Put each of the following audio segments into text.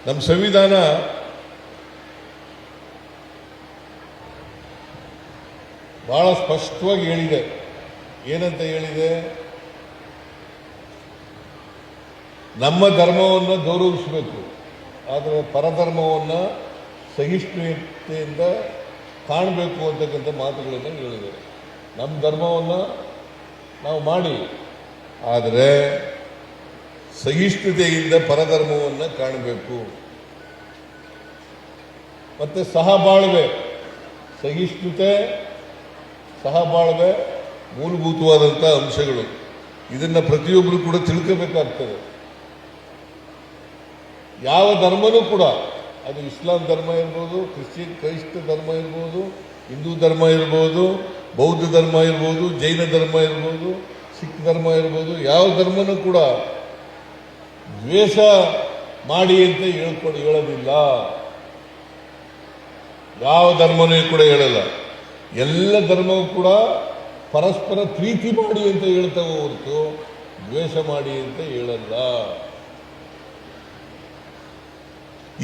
ನಮ್ಮ ಸಂವಿಧಾನ ಬಹಳ ಸ್ಪಷ್ಟವಾಗಿ ಹೇಳಿದೆ. ಏನಂತ ಹೇಳಿದೆ? ನಮ್ಮ ಧರ್ಮವನ್ನು ಗೌರವಿಸಬೇಕು, ಆದರೆ ಪರಧರ್ಮವನ್ನು ಸಹಿಷ್ಣುತೆಯಿಂದ ಕಾಣಬೇಕು ಅಂತಕ್ಕಂಥ ಮಾತುಗಳನ್ನು ಹೇಳಿದೆ. ನಮ್ಮ ಧರ್ಮವನ್ನು ನಾವು ಮಾಡಿ, ಆದರೆ ಸಹಿಷ್ಣುತೆಯಿಂದ ಪರಧರ್ಮವನ್ನು ಕಾಣಬೇಕು. ಮತ್ತು ಸಹಬಾಳ್ವೆ, ಸಹಿಷ್ಣುತೆ, ಸಹಬಾಳ್ವೆ ಮೂಲಭೂತವಾದಂಥ ಅಂಶಗಳು. ಇದನ್ನು ಪ್ರತಿಯೊಬ್ಬರು ಕೂಡ ತಿಳ್ಕೋಬೇಕಾಗ್ತದೆ. ಯಾವ ಧರ್ಮನೂ ಕೂಡ, ಅದು ಇಸ್ಲಾಂ ಧರ್ಮ ಇರ್ಬೋದು, ಕ್ರೈಸ್ತ ಧರ್ಮ ಇರ್ಬೋದು, ಹಿಂದೂ ಧರ್ಮ ಇರ್ಬೋದು, ಬೌದ್ಧ ಧರ್ಮ ಇರ್ಬೋದು, ಜೈನ ಧರ್ಮ ಇರ್ಬೋದು, ಸಿಖ್ ಧರ್ಮ ಇರ್ಬೋದು, ಯಾವ ಧರ್ಮನೂ ಕೂಡ ದ್ವೇಷ ಮಾಡಿ ಅಂತ ಹೇಳೋದಿಲ್ಲ. ಯಾವ ಧರ್ಮನೂ ಕೂಡ ಹೇಳಲ್ಲ. ಎಲ್ಲ ಧರ್ಮವೂ ಕೂಡ ಪರಸ್ಪರ ಪ್ರೀತಿ ಮಾಡಿ ಅಂತ ಹೇಳ್ತಾವೆ ಹೊರತು ದ್ವೇಷ ಮಾಡಿ ಅಂತ ಹೇಳಲ್ಲ.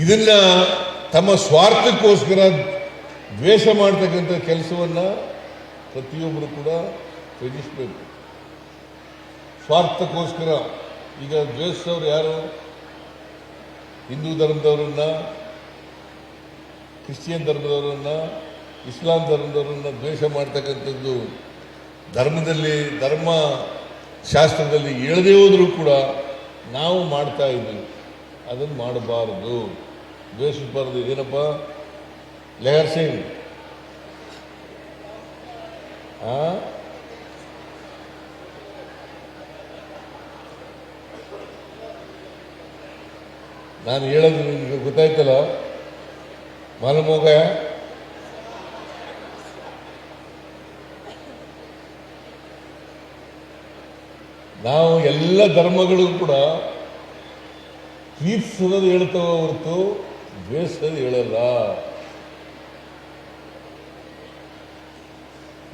ಇದನ್ನ ತಮ್ಮ ಸ್ವಾರ್ಥಕ್ಕೋಸ್ಕರ ದ್ವೇಷ ಮಾಡ್ತಕ್ಕಂಥ ಕೆಲಸವನ್ನ ಪ್ರತಿಯೊಬ್ಬರು ಕೂಡ ತ್ಯಜಿಸಬೇಕು. ಸ್ವಾರ್ಥಕ್ಕೋಸ್ಕರ ಈಗ ದ್ವೇಷದವ್ರು ಯಾರು? ಹಿಂದೂ ಧರ್ಮದವರನ್ನ, ಕ್ರಿಶ್ಚಿಯನ್ ಧರ್ಮದವರನ್ನ, ಇಸ್ಲಾಂ ಧರ್ಮದವರನ್ನ ದ್ವೇಷ ಮಾಡ್ತಕ್ಕಂಥದ್ದು ಧರ್ಮದಲ್ಲಿ, ಧರ್ಮ ಶಾಸ್ತ್ರದಲ್ಲಿ ಹೇಳದೇ ಹೋದರೂ ಕೂಡ ನಾವು ಮಾಡ್ತಾ ಇದ್ದೀವಿ. ಅದನ್ನು ಮಾಡಬಾರದು, ದ್ವೇಷಿಸಬಾರದು. ಏನಪ್ಪ ಲೆಹರ್ ಸಿಂಗ್, ನಾನು ಹೇಳೋದು ನಿಮಗೆ ಗೊತ್ತಾಯ್ತಲ್ಲ? ಮಾಲೂಮ್ ಹೋಗ. ನಾವು ಎಲ್ಲ ಧರ್ಮಗಳು ಕೂಡ ಪ್ರೀತಿಸೋದು ಹೇಳ್ತಾವ ಹೊರತು ದ್ವೇಷಿಸೋದು ಹೇಳಲ್ಲ.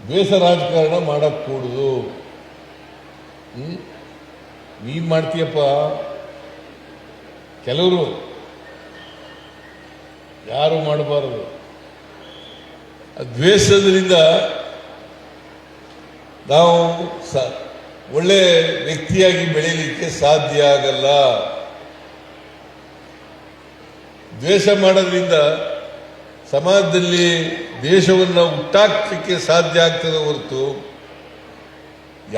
ದ್ವೇಷ ರಾಜಕಾರಣ ಮಾಡಕ್ ಕೂಡುದು. ನೀನ್ ಮಾಡ್ತೀಯಪ್ಪ, ಕೆಲವರು ಯಾರು ಮಾಡಬಾರದು. ದ್ವೇಷದಿಂದ ನಾವು ಒಳ್ಳೆ ವ್ಯಕ್ತಿಯಾಗಿ ಬೆಳೀಲಿಕ್ಕೆ ಸಾಧ್ಯ ಆಗಲ್ಲ. ದ್ವೇಷ ಮಾಡೋದ್ರಿಂದ ಸಮಾಜದಲ್ಲಿ ದೇಶವನ್ನು ಹುಟ್ಟಾಕಲಿಕ್ಕೆ ಸಾಧ್ಯ ಆಗ್ತದೆ ಹೊರತು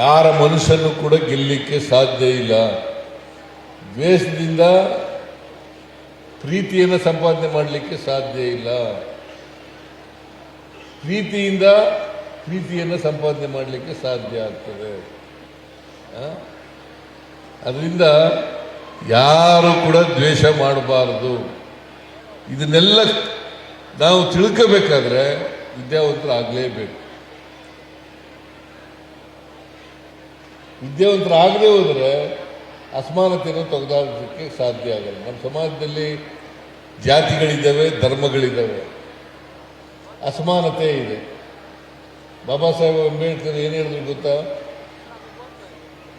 ಯಾರ ಮನುಷ್ಯನೂ ಕೂಡ ಗೆಲ್ಲಲಿಕ್ಕೆ ಸಾಧ್ಯ ಇಲ್ಲ. ದ್ವೇಷದಿಂದ ಪ್ರೀತಿಯನ್ನು ಸಂಪಾದನೆ ಮಾಡಲಿಕ್ಕೆ ಸಾಧ್ಯ ಇಲ್ಲ. ಪ್ರೀತಿಯಿಂದ ಪ್ರೀತಿಯನ್ನು ಸಂಪಾದನೆ ಮಾಡಲಿಕ್ಕೆ ಸಾಧ್ಯ ಆಗ್ತದೆ. ಅದರಿಂದ ಯಾರು ಕೂಡ ದ್ವೇಷ ಮಾಡಬಾರದು. ಇದನ್ನೆಲ್ಲ ನಾವು ತಿಳ್ಕೋಬೇಕಾದ್ರೆ ವಿದ್ಯಾವಂತರಾಗಲೇಬೇಕು. ವಿದ್ಯಾವಂತರಾಗದೇ ಹೋದರೆ ಅಸಮಾನತೆಯನ್ನು ತೆಗೆದಾಡಲಿಕ್ಕೆ ಸಾಧ್ಯ ಆಗಲ್ಲ. ನಮ್ಮ ಸಮಾಜದಲ್ಲಿ ಜಾತಿಗಳಿದ್ದಾವೆ, ಧರ್ಮಗಳಿದ್ದಾವೆ, ಅಸಮಾನತೆ ಇದೆ. ಬಾಬಾ ಸಾಹೇಬ್ ಅಂಬೇಡ್ಕರ್ ಏನು ಹೇಳಿದ್ರು ಗೊತ್ತಾ?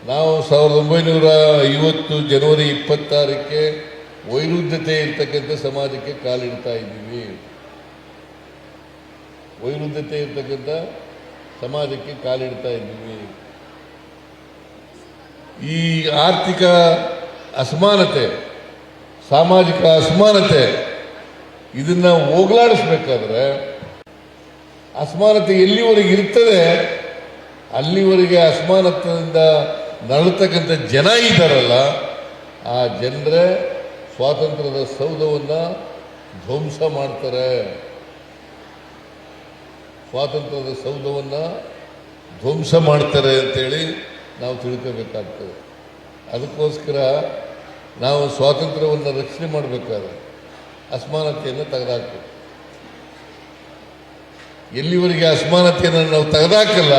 ನಾವು 1950 ಜನವರಿ 26ಕ್ಕೆ ವೈರುಧ್ಯತೆ ಇರ್ತಕ್ಕಂಥ ಸಮಾಜಕ್ಕೆ ಕಾಲಿಡ್ತಾ ಇದ್ದೀವಿ. ವೈರುಧ್ಯತೆ ಇರ್ತಕ್ಕಂಥ ಸಮಾಜಕ್ಕೆ ಕಾಲಿಡ್ತಾ ಇದ್ದೀವಿ. ಈ ಆರ್ಥಿಕ ಅಸಮಾನತೆ, ಸಾಮಾಜಿಕ ಅಸಮಾನತೆ, ಇದನ್ನ ಹೋಗಲಾಡಿಸ್ಬೇಕಾದ್ರೆ ಅಸಮಾನತೆ ಎಲ್ಲಿವರೆಗೆ ಇರ್ತದೆ ಅಲ್ಲಿವರೆಗೆ ಅಸಮಾನತೆಯಿಂದ ನರಳತಕ್ಕಂಥ ಜನ ಇದ್ದಾರಲ್ಲ, ಆ ಜನರೇ ಸ್ವಾತಂತ್ರ್ಯದ ಸೌಧವನ್ನು ಧ್ವಂಸ ಮಾಡ್ತಾರೆ. ಸ್ವಾತಂತ್ರ್ಯದ ಸೌಧವನ್ನು ಧ್ವಂಸ ಮಾಡ್ತಾರೆ ಅಂತೇಳಿ ನಾವು ತಿಳ್ಕೋಬೇಕಾಗ್ತದೆ. ಅದಕ್ಕೋಸ್ಕರ ನಾವು ಸ್ವಾತಂತ್ರ್ಯವನ್ನು ರಕ್ಷಣೆ ಮಾಡಬೇಕಾದ್ರೆ ಅಸಮಾನತೆಯನ್ನು ತೆಗೆದುಹಾಕಬೇಕು. ಎಲ್ಲಿವರೆಗೆ ಅಸಮಾನತೆಯನ್ನು ನಾವು ತೆಗೆದುಹಾಕಲ್ಲ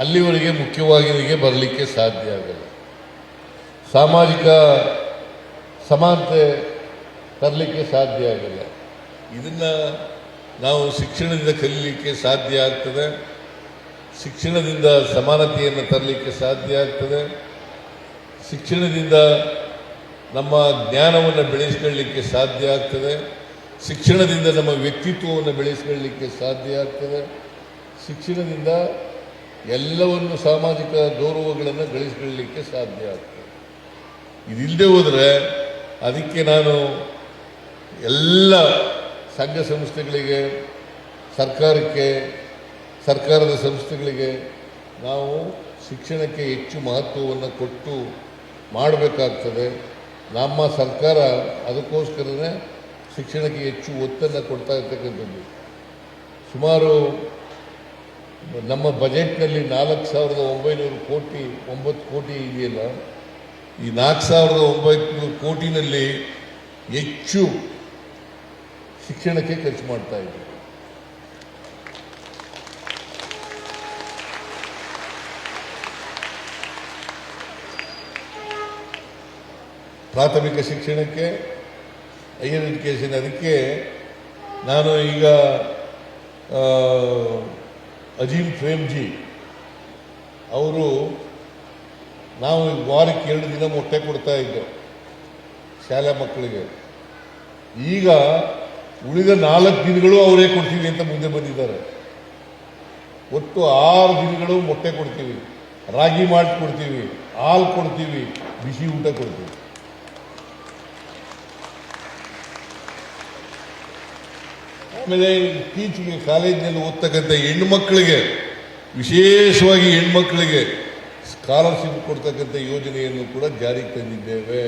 ಅಲ್ಲಿವರೆಗೆ ಮುಖ್ಯವಾಹಿನಿಗೆ ಬರಲಿಕ್ಕೆ ಸಾಧ್ಯ ಆಗಲ್ಲ. ಸಾಮಾಜಿಕ ಸಮಾನತೆ ತರಲಿಕ್ಕೆ ಸಾಧ್ಯ ಆಗಲ್ಲ. ಇದನ್ನು ನಾವು ಶಿಕ್ಷಣದಿಂದ ಕಲೀಲಿಕ್ಕೆ ಸಾಧ್ಯ ಆಗ್ತದೆ. ಶಿಕ್ಷಣದಿಂದ ಸಮಾನತೆಯನ್ನು ತರಲಿಕ್ಕೆ ಸಾಧ್ಯ ಆಗ್ತದೆ. ಶಿಕ್ಷಣದಿಂದ ನಮ್ಮ ಜ್ಞಾನವನ್ನು ಬೆಳೆಸ್ಕೊಳ್ಳಲಿಕ್ಕೆ ಸಾಧ್ಯ ಆಗ್ತದೆ. ಶಿಕ್ಷಣದಿಂದ ನಮ್ಮ ವ್ಯಕ್ತಿತ್ವವನ್ನು ಬೆಳೆಸ್ಕೊಳ್ಳಲಿಕ್ಕೆ ಸಾಧ್ಯ ಆಗ್ತದೆ. ಶಿಕ್ಷಣದಿಂದ ಎಲ್ಲವನ್ನು ಸಾಮಾಜಿಕ ಗೌರವಗಳನ್ನು ಗಳಿಸ್ಕೊಳ್ಳಲಿಕ್ಕೆ ಸಾಧ್ಯ ಆಗ್ತದೆ. ಇದಿಲ್ಲದೆ ಹೋದರೆ ಅದಕ್ಕೆ ನಾನು ಎಲ್ಲ ಸಂಘ ಸಂಸ್ಥೆಗಳಿಗೆ, ಸರ್ಕಾರಕ್ಕೆ, ಸರ್ಕಾರದ ಸಂಸ್ಥೆಗಳಿಗೆ ನಾವು ಶಿಕ್ಷಣಕ್ಕೆ ಹೆಚ್ಚು ಮಹತ್ವವನ್ನು ಕೊಟ್ಟು ಮಾಡಬೇಕಾಗ್ತದೆ. ನಮ್ಮ ಸರ್ಕಾರ ಅದಕ್ಕೋಸ್ಕರನೇ ಶಿಕ್ಷಣಕ್ಕೆ ಹೆಚ್ಚು ಒತ್ತನ್ನು ಕೊಡ್ತಾ ಇರ್ತಕ್ಕಂಥದ್ದು. ಸುಮಾರು ನಮ್ಮ ಬಜೆಟ್ನಲ್ಲಿ 4,900 ಕೋಟಿ 9 ಕೋಟಿ ಇದೆಯಲ್ಲ, ಈ 4,900 ಕೋಟಿನಲ್ಲಿ ಹೆಚ್ಚು ಶಿಕ್ಷಣಕ್ಕೆ ಖರ್ಚು ಮಾಡ್ತಾ ಇದ್ದೀವಿ. ಪ್ರಾಥಮಿಕ ಶಿಕ್ಷಣಕ್ಕೆ, ಹೈಯರ್ ಎಜುಕೇಷನ್. ಅದಕ್ಕೆ ನಾನು ಈಗ ಅಜೀಂ ಪ್ರೇಮ್ಜಿ ಅವರು, ನಾವು ವಾರಕ್ಕೆ 2 ದಿನ ಮೊಟ್ಟೆ ಕೊಡ್ತಾ ಇದ್ದೆವು ಶಾಲಾ ಮಕ್ಕಳಿಗೆ. ಈಗ ಉಳಿದ 4 ದಿನಗಳು ಅವರೇ ಕೊಡ್ತೀವಿ ಅಂತ ಮುಂದೆ ಬಂದಿದ್ದಾರೆ. ಒಟ್ಟು 6 ದಿನಗಳು ಮೊಟ್ಟೆ ಕೊಡ್ತೀವಿ, ರಾಗಿ ಮಾಲ್ಟ್ ಕೊಡ್ತೀವಿ, ಹಾಲು ಕೊಡ್ತೀವಿ, ಬಿಸಿ ಊಟ ಕೊಡ್ತೀವಿ. ಆಮೇಲೆ ಇತ್ತೀಚೆಗೆ ಕಾಲೇಜಿನಲ್ಲಿ ಓದ್ತಕ್ಕಂಥ ಹೆಣ್ಮಕ್ಳಿಗೆ, ವಿಶೇಷವಾಗಿ ಹೆಣ್ಮಕ್ಳಿಗೆ ಸ್ಕಾಲರ್ಶಿಪ್ ಕೊಡ್ತಕ್ಕಂಥ ಯೋಜನೆಯನ್ನು ಕೂಡ ಜಾರಿಗೆ ತಂದಿದ್ದೇವೆ.